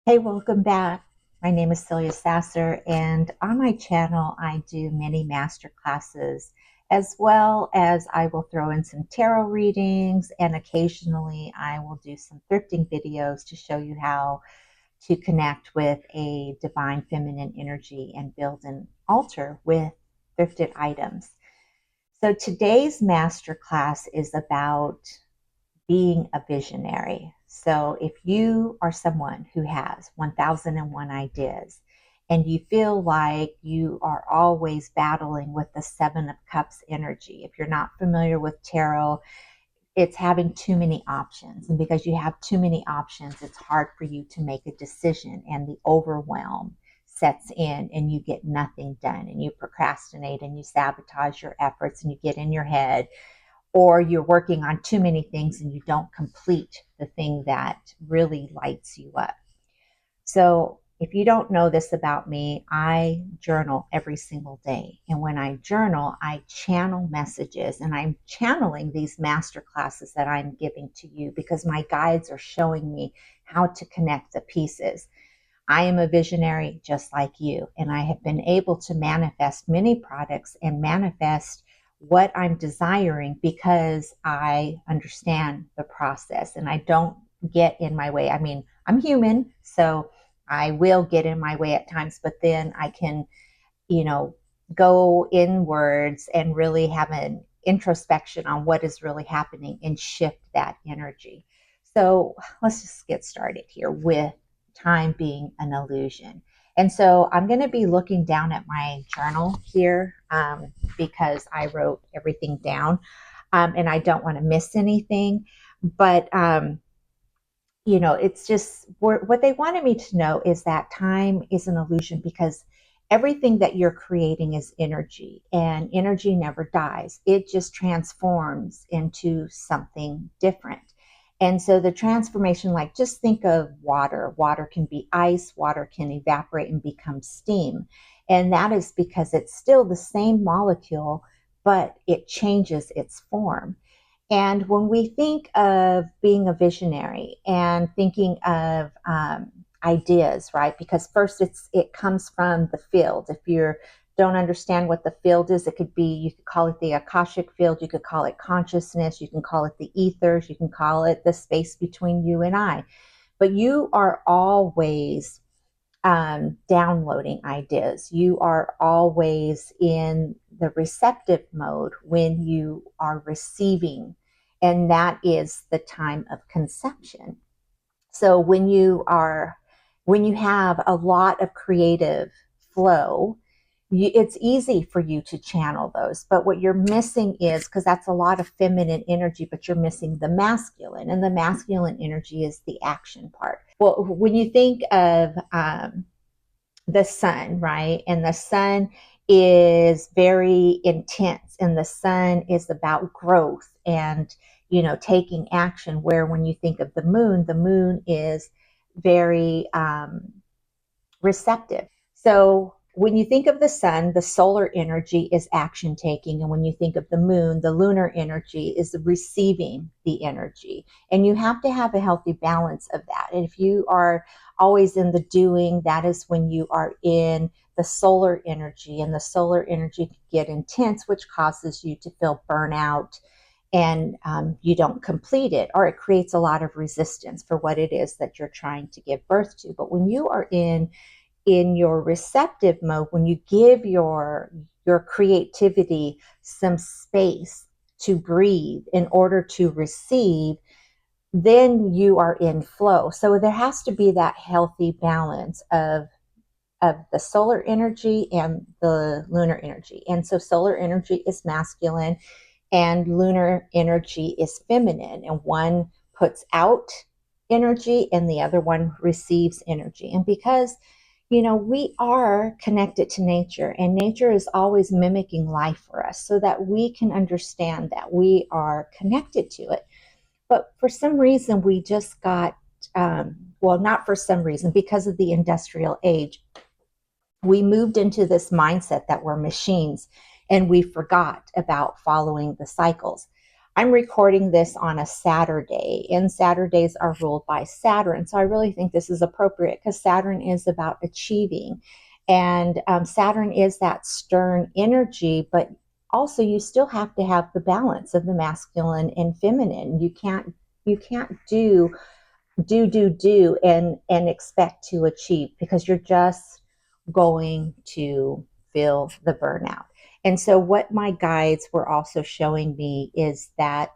Hey, welcome back. My name is Celia Sasser, and on my channel, I do many master classes, as well as I will throw in some tarot readings, and occasionally I will do some thrifting videos to show you how to connect with a divine feminine energy and build an altar with thrifted items. So today's master class is about being a visionary. So if you are someone who has 1001 ideas and you feel like you are always battling with the Seven of Cups energy, if you're not familiar with tarot, it's having too many options. And because you have too many options, it's hard for you to make a decision, and the overwhelm sets in and you get nothing done, and you procrastinate and you sabotage your efforts and you get in your head, or you're working on too many things and you don't complete the thing that really lights you up. So, if you don't know this about me, I journal every single day. And when I journal, I channel messages, and I'm channeling these master classes that I'm giving to you because my guides are showing me how to connect the pieces. I am a visionary just like you, and I have been able to manifest many products and manifest what I'm desiring because I understand the process and I don't get in my way. I mean, I'm human, so I will get in my way at times, but then I can, you know, go inwards and really have an introspection on what is really happening and shift that energy. So let's just get started here with time being an illusion. And so I'm going to be looking down at my journal here because I wrote everything down, and I don't want to miss anything. But it's just what they wanted me to know is that time is an illusion because everything that you're creating is energy, and energy never dies. It just transforms into something different. And so the transformation, like just think of water. Water can be ice, water can evaporate and become steam. And that is because it's still the same molecule, but it changes its form. And when we think of being a visionary and thinking of ideas, right? Because first it comes from the field. If you don't understand what the field is, it could be, you could call it the Akashic field, you could call it consciousness, you can call it the ethers, you can call it the space between you and I. But you are always downloading ideas. You are always in the receptive mode when you are receiving, and that is the time of conception. So when you have a lot of creative flow, it's easy for you to channel those. But what you're missing is, because that's a lot of feminine energy, but you're missing the masculine, and the masculine energy is the action part. Well, when you think of the sun, right? And the sun is very intense, and the sun is about growth and, taking action. Where when you think of the moon is very receptive. So when you think of the sun, the solar energy is action taking. And when you think of the moon, the lunar energy is receiving the energy. And you have to have a healthy balance of that. And if you are always in the doing, that is when you are in the solar energy. And the solar energy can get intense, which causes you to feel burnout, and you don't complete it, or it creates a lot of resistance for what it is that you're trying to give birth to. But when you are in your receptive mode, when you give your creativity some space to breathe in order to receive, then you are in flow. So there has to be that healthy balance of the solar energy and the lunar energy. And so solar energy is masculine and lunar energy is feminine, and one puts out energy and the other one receives energy. And because we are connected to nature, and nature is always mimicking life for us so that we can understand that we are connected to it. But for some reason, we just got, well, not for some reason, because of the industrial age, we moved into this mindset that we're machines, and we forgot about following the cycles. I'm recording this on a Saturday, and Saturdays are ruled by Saturn. So I really think this is appropriate because Saturn is about achieving. And Saturn is that stern energy, but also you still have to have the balance of the masculine and feminine. You can't do and expect to achieve, because you're just going to feel the burnout. And so what my guides were also showing me is that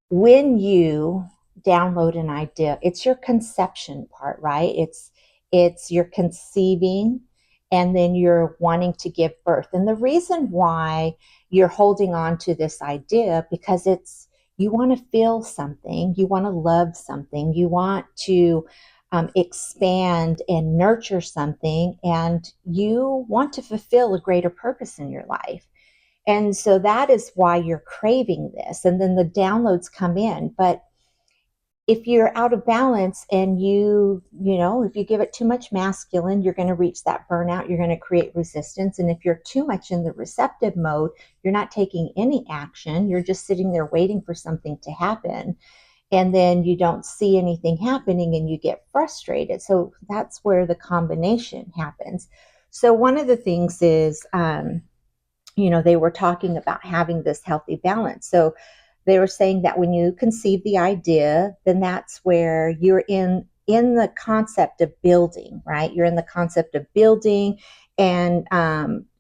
when you download an idea, it's your conception part, right? It's your conceiving, and then you're wanting to give birth. And the reason why you're holding on to this idea, because it's, you want to feel something, you want to love something, you want to expand and nurture something, and you want to fulfill a greater purpose in your life. And so that is why you're craving this. And then the downloads come in. But if you're out of balance and if you give it too much masculine, you're going to reach that burnout. You're going to create resistance. And if you're too much in the receptive mode, you're not taking any action. You're just sitting there waiting for something to happen. And then you don't see anything happening and you get frustrated. So that's where the combination happens. So one of the things is, they were talking about having this healthy balance. So they were saying that when you conceive the idea, then that's where you're in the concept of building, right? You're in the concept of building, and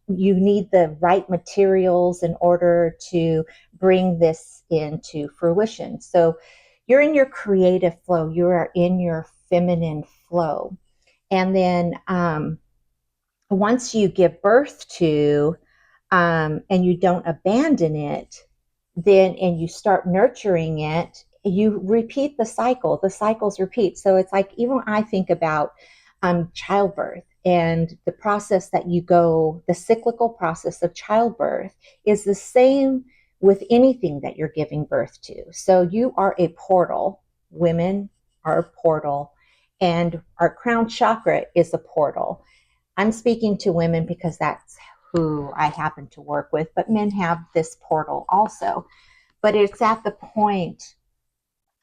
you need the right materials in order to bring this into fruition. So you're in your creative flow. You are in your feminine flow. And then once you give birth to and you don't abandon it, then and you start nurturing it, you repeat the cycles repeat. So it's like, even when I think about childbirth and the process that you go, the cyclical process of childbirth is the same with anything that you're giving birth to. So you are a portal. Women are a portal, and our crown chakra is a portal. I'm speaking to women because that's who I happen to work with, but men have this portal also. But it's at the point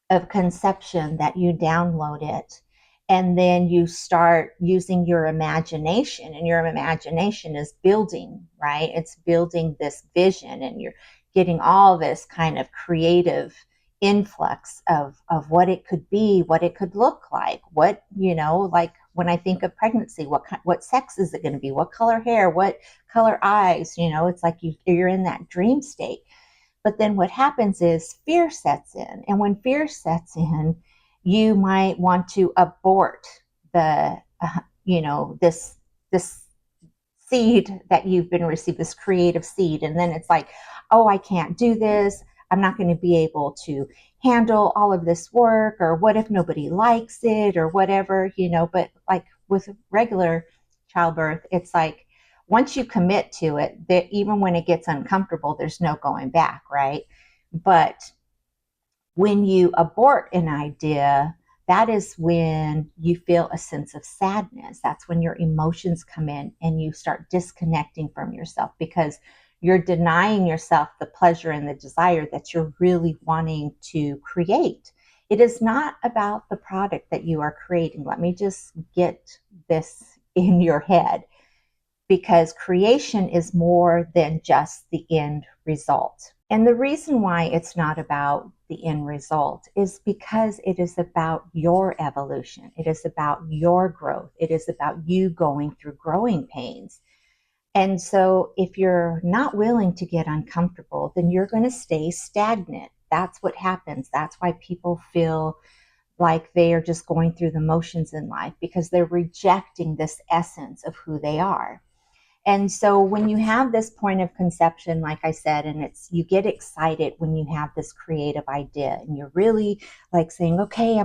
of conception that you download it, and then you start using your imagination, and your imagination is building, right? It's building this vision, and you're getting all this kind of creative influx of what it could be, what it could look like, like when I think of pregnancy, what sex is it going to be, what color hair, what color eyes, it's like you're in that dream state. But then what happens is fear sets in. And when fear sets in, you might want to abort the, this seed that you've been received, this creative seed. And then it's like, oh, I can't do this. I'm not going to be able to handle all of this work. Or what if nobody likes it, or whatever, but like with regular childbirth, it's like, once you commit to it, that even when it gets uncomfortable, there's no going back, right? But when you abort an idea, that is when you feel a sense of sadness. That's when your emotions come in and you start disconnecting from yourself, because you're denying yourself the pleasure and the desire that you're really wanting to create. It is not about the product that you are creating. Let me just get this in your head, because creation is more than just the end result. And the reason why it's not about the end result is because it is about your evolution. It is about your growth. It is about you going through growing pains. And so if you're not willing to get uncomfortable, then you're going to stay stagnant. That's what happens. That's why people feel like they are just going through the motions in life, because they're rejecting this essence of who they are. And so when you have this point of conception, like I said, and you get excited when you have this creative idea, and you're really like saying, okay,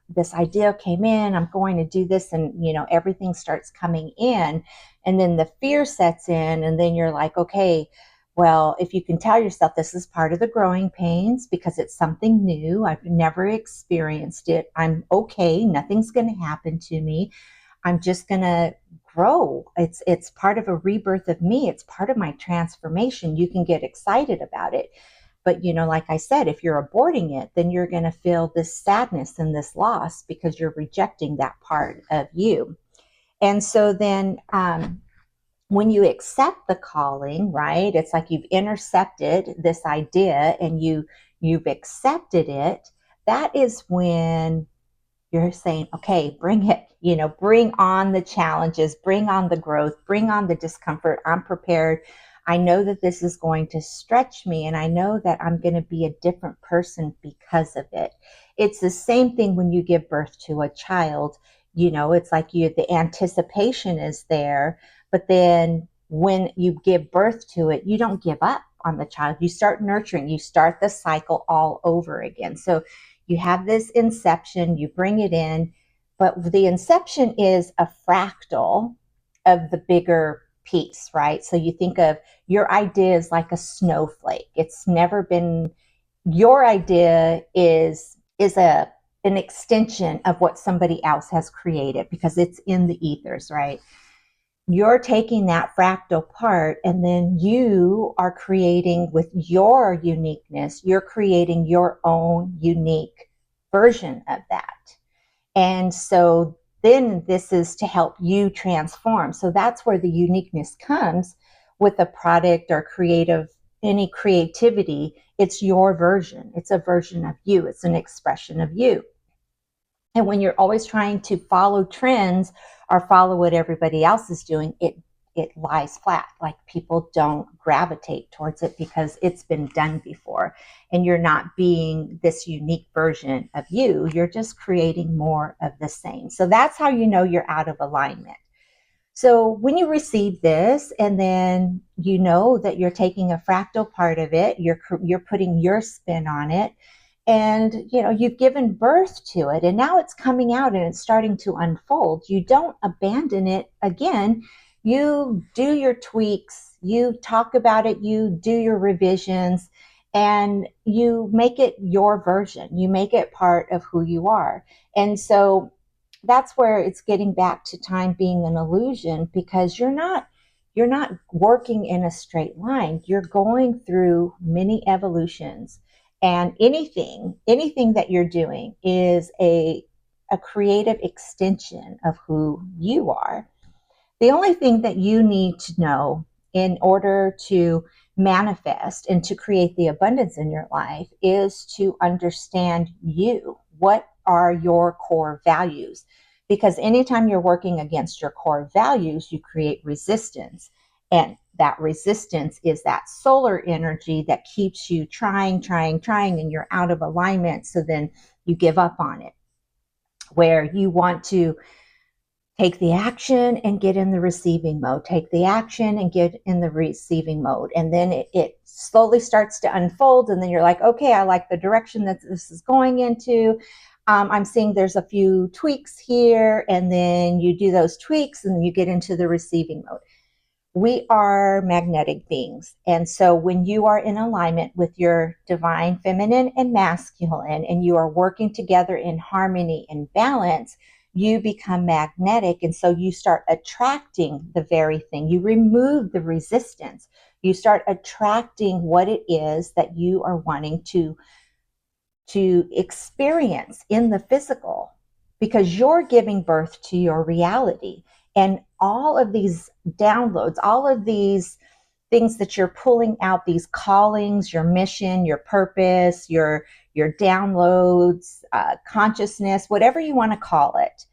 this idea came in, I'm going to do this. And, everything starts coming in, and then the fear sets in, and then you're like, okay, well, if you can tell yourself this is part of the growing pains because it's something new, I've never experienced it, I'm okay, nothing's going to happen to me, I'm just going to grow. It's part of a rebirth of me. It's part of my transformation. You can get excited about it. But, like I said, if you're aborting it, then you're going to feel this sadness and this loss because you're rejecting that part of you. And so then when you accept the calling, right, it's like you've intercepted this idea and you've accepted it. That is when you're saying, okay, bring it, bring on the challenges, bring on the growth, bring on the discomfort. I'm prepared. I know that this is going to stretch me, and I know that I'm going to be a different person because of it. It's the same thing when you give birth to a child. It's like the anticipation is there, but then when you give birth to it, you don't give up on the child. You start nurturing, you start the cycle all over again. So you have this inception, you bring it in, but the inception is a fractal of the bigger piece, right? So you think of your idea as like a snowflake. It's never been, your idea is an extension of what somebody else has created because it's in the ethers, right? You're taking that fractal part and then you are creating with your uniqueness, you're creating your own unique version of that. And so then this is to help you transform. So that's where the uniqueness comes with a product or any creativity. It's your version. It's a version of you. It's an expression of you. And when you're always trying to follow trends or follow what everybody else is doing, it lies flat. Like people don't gravitate towards it because it's been done before. And you're not being this unique version of you. You're just creating more of the same. So that's how you know you're out of alignment. So when you receive this, and then you know that you're taking a fractal part of it, you're putting your spin on it, and you've given birth to it, and now it's coming out and it's starting to unfold. You don't abandon it again. You do your tweaks, you talk about it, you do your revisions, and you make it your version. You make it part of who you are. And so that's where it's getting back to time being an illusion, because you're not working in a straight line. You're going through many evolutions, and anything that you're doing is a creative extension of who you are. The only thing that you need to know in order to manifest and to create the abundance in your life is to understand you. What are your core values? Because anytime you're working against your core values, you create resistance. And that resistance is that solar energy that keeps you trying, and you're out of alignment. So then you give up on it, where you want to take the action and get in the receiving mode, take the action and get in the receiving mode. And then it slowly starts to unfold. And then you're like, okay, I like the direction that this is going into. I'm seeing there's a few tweaks here. And then you do those tweaks and you get into the receiving mode. We are magnetic beings. And so when you are in alignment with your divine feminine and masculine, and you are working together in harmony and balance, you become magnetic. And so you start attracting the very thing. You remove the resistance. You start attracting what it is that you are wanting to experience in the physical, because you're giving birth to your reality. And all of these downloads, all of these things that you're pulling out, these callings, your mission, your purpose, your downloads, consciousness, whatever you want to call it,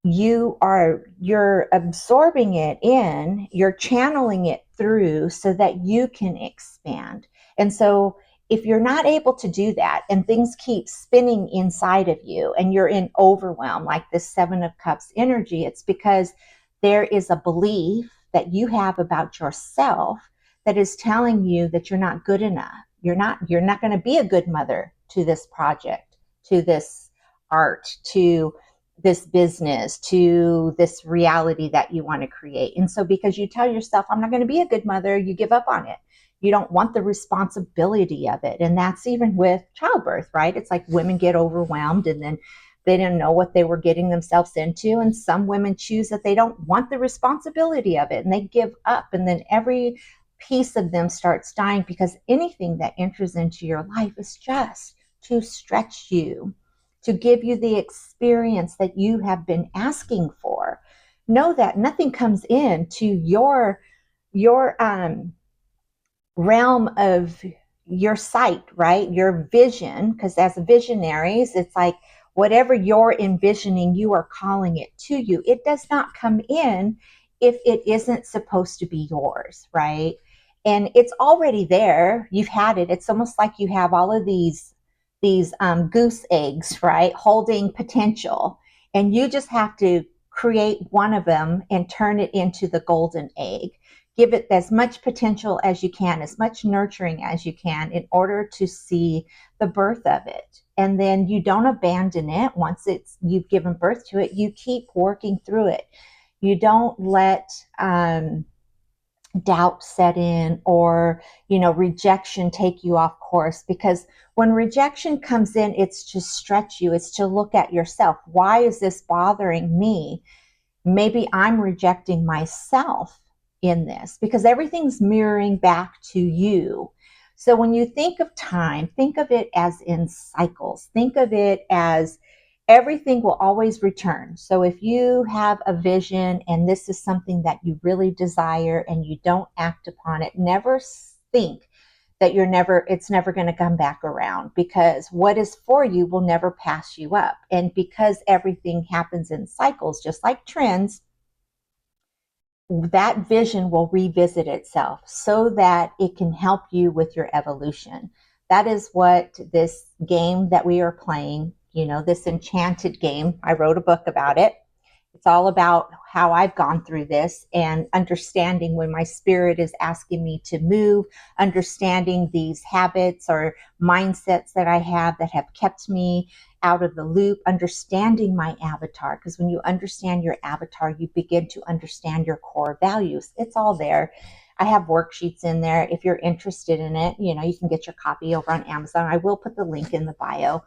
you're absorbing it in, you're channeling it through so that you can expand. And so if you're not able to do that and things keep spinning inside of you and you're in overwhelm, like this 7 of Cups energy, it's because there is a belief that you have about yourself that is telling you that you're not good enough. You're not going to be a good mother to this project, to this art, to this business, to this reality that you want to create. And so because you tell yourself, I'm not going to be a good mother, you give up on it. You don't want the responsibility of it. And that's even with childbirth, right? It's like women get overwhelmed, and then They didn't know what they were getting themselves into. And some women choose that they don't want the responsibility of it and they give up. And then every piece of them starts dying, because anything that enters into your life is just to stretch you, to give you the experience that you have been asking for. Know that nothing comes into your realm of your sight, right? Your vision, because as visionaries, it's like whatever you're envisioning, you are calling it to you. It does not come in if it isn't supposed to be yours, right? And it's already there. You've had it. It's almost like you have all of these goose eggs, right? Holding potential. And you just have to create one of them and turn it into the golden egg. Give it as much potential as you can, as much nurturing as you can, in order to see the birth of it. And then you don't abandon it once you've given birth to it. You keep working through it. You don't let doubt set in, or rejection take you off course, because when rejection comes in, it's to stretch you. It's to look at yourself. Why is this bothering me? Maybe I'm rejecting myself in this, because everything's mirroring back to you. So when you think of time, think of it as in cycles. Think of it as everything will always return. So if you have a vision and this is something that you really desire and you don't act upon it, never think that it's never going to come back around, because what is for you will never pass you up. And because everything happens in cycles, just like trends, that vision will revisit itself so that it can help you with your evolution. That is what this game that we are playing, this enchanted game, I wrote a book about it. It's all about how I've gone through this and understanding when my spirit is asking me to move, understanding these habits or mindsets that I have that have kept me out of the loop, understanding my avatar. Because when you understand your avatar, you begin to understand your core values. It's all there. I have worksheets in there. If you're interested in it, you can get your copy over on Amazon. I will put the link in the bio.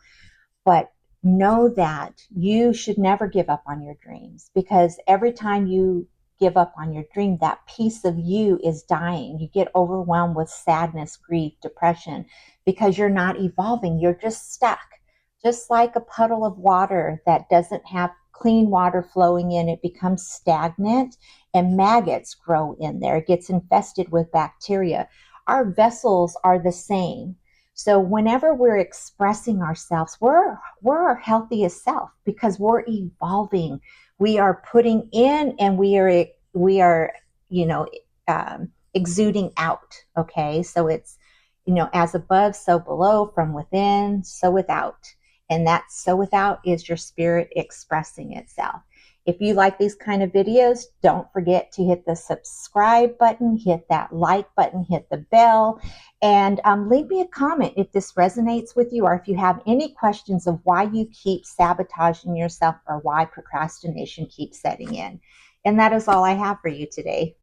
But know that you should never give up on your dreams, because every time you give up on your dream, that piece of you is dying. You get overwhelmed with sadness, grief, depression, because you're not evolving. You're just stuck. Just like a puddle of water that doesn't have clean water flowing in, it becomes stagnant and maggots grow in there. It gets infested with bacteria. Our vessels are the same. So whenever we're expressing ourselves, we're our healthiest self, because we're evolving. We are putting in, and we are exuding out. Okay, so it's as above, so below, from within, so without, and that so without is your spirit expressing itself. If you like these kind of videos, don't forget to hit the subscribe button, hit that like button, hit the bell, and leave me a comment if this resonates with you, or if you have any questions of why you keep sabotaging yourself or why procrastination keeps setting in. And that is all I have for you today.